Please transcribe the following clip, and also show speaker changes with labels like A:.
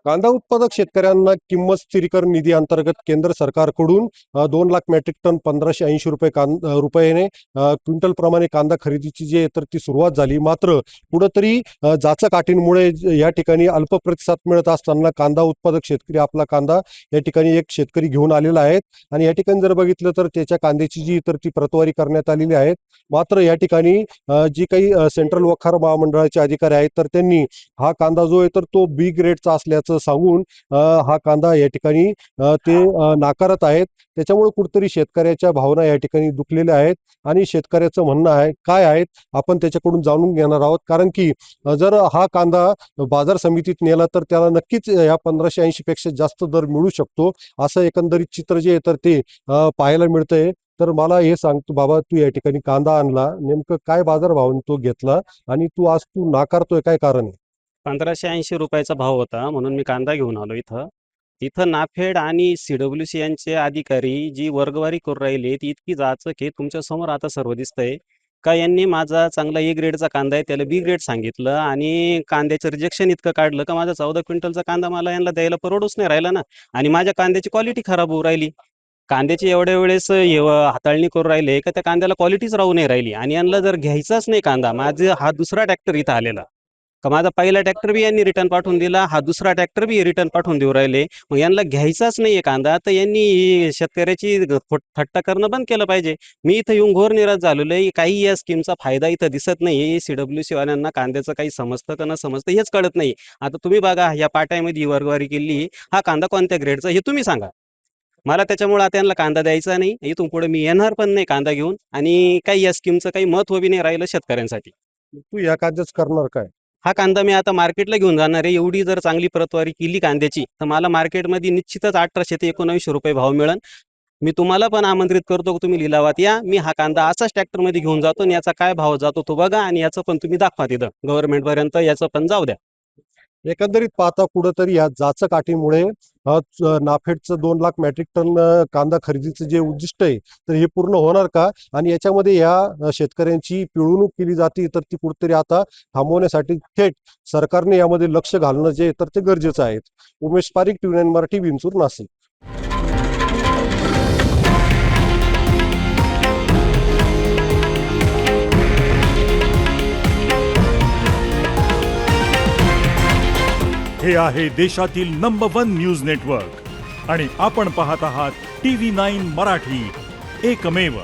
A: कांदा उत्पादक शेतकऱ्यांना किंमत स्थिरीकरण निधी अंतर्गत केंद्र सरकारकडून 2 लाख मेट्रिक टन 1580 रुपयाने क्विंटल प्रमाणे कांदा खरेदीची जी आहे तर ती सुरुवात झाली. मात्र कुठंतरी जाचकाटींमुळे या ठिकाणी अल्प प्रतिसाद मिळत असताना कांदा उत्पादक शेतकरी आपला कांदा या ठिकाणी एक शेतकरी घेऊन आलेला आहे आणि या ठिकाणी जर बघितलं तर त्याच्या कांद्याची जी तर ती प्रतवारी करण्यात आलेली आहे. मात्र या ठिकाणी जी काही सेंट्रल वखार महामंडळाचे अधिकारी आहेत तर त्यांनी हा कांदा जो आहे तर तो बी ग्रेडचा असल्याचं सांगून हा कांदा या ठिकाणी ते नाकारत आहेत. त्याच्यामुळे कुठेतरी शेतकऱ्याच्या भावना या ठिकाणी दुखलेल्या आहेत आणि शेतकऱ्याचं म्हणणं आहे काय आहे आपण त्याच्याकडून जाणून घेणार आहोत. कारण की जर हा कांदा बाजार समितीत नेला तर त्याला नक्कीच या 1580 पेक्षा जास्त दर मिळू शकतो असं एकंदरीत चित्र जे आहे तर ते पाहायला मिळतंय. तर मला हे सांग तू बाबा, तू या ठिकाणी कांदा आणला, नेमकं काय बाजारभावाने तो घेतला आणि तू नाकारतोय, काय कारण आहे?
B: 1580 रुपयाचा भाव होता म्हणून मी कांदा घेऊन आलो इथं. इथं नाफेड आणि सीडब्ल्यूसी यांचे अधिकारी जी वर्गवारी करून राहिले ती इतकी जाचक आहे. तुमच्या समोर आता सर्व दिसतंय का यांनी माझा चांगला ए ग्रेडचा कांदा आहे त्याला बी ग्रेड सांगितलं आणि कांद्याचं रिजेक्शन इतकं काढलं का माझा 14 क्विंटलचा कांदा मला यांना द्यायला परवडूच नाही राहिला ना. आणि माझ्या कांद्याची क्वालिटी खराब होऊ राहिली. कांद्याची एवढ्या वेळेस हाताळणी करून राहिले का त्या कांद्याला क्वालिटीच राहू नाही राहिली आणि यांना जर घ्यायचाच नाही कांदा, माझा हा दुसरा ट्रॅक्टर इथं आलेला का माझा पहिला ट्रॅक्टर बी यांनी रिटर्न पाठवून दिला, हा दुसरा ट्रॅक्टर बी रिटर्न पाठवून देऊ राहिले. मग यांना घ्यायचाच नाहीये कांदा तर यांनी शेतकऱ्याची थट्टा करणं बंद केलं पाहिजे. मी इथं येऊन घोर निराश झालेलो आहे. काही या स्कीमचा फायदा इथं दिसत नाही. सीडब्ल्यूसी वाल्यांना कांद्याचं काही समजतं का न समजतं हेच कळत नाही. आता तुम्ही बघा या पाट्यामध्ये वर्गवारी केली, हा कांदा कोणत्या ग्रेडचा हे तुम्ही सांगा मला. त्याच्यामुळे आता यांना कांदा द्यायचा नाही. इथून पुढे मी येणार पण नाही कांदा घेऊन आणि काही या स्कीमचं काही महत्व बी नाही राहिलं शेतकऱ्यांसाठी.
A: तू या कांद्याच करणार काय?
B: हा कांदा मी आता मार्केटला घेऊन जाणार आहे. एवढी जर चांगली प्रतवारी केली कांद्याची तर मला मार्केटमध्ये निश्चितच 1800 ते 1900 रुपये भाव मिळेल. मी तुम्हाला पण आमंत्रित करतो की तुम्ही लिलावात या. मी हा कांदा असाच ट्रॅक्टरमध्ये घेऊन जातो आणि याचा काय भाव जातो तो बघा आणि याचं पण तुम्ही दाखवा तिथं गव्हर्नमेंटपर्यंत याचं पण जाऊ द्या.
A: एकंदरीत पाहता कुठंतरी या जाचकाठीमुळे नाफेडचं 2 लाख मेट्रिक टन कांदा खरेदीचं जे उद्दिष्ट आहे तर हे पूर्ण होणार का? आणि याच्यामध्ये या शेतकऱ्यांची पिळवणूक केली जाते तर ती कुठेतरी आता थांबवण्यासाठी थेट सरकारने यामध्ये लक्ष घालणं जे तर ते गरजेचं आहे. उमेश पारीख, TV9 मराठी, विंचूर, नाशिक.
C: हे आहे देशातील नंबर 1 न्यूज नेटवर्क आणि आपण पाहत आहात TV9 मराठी, एकमेव.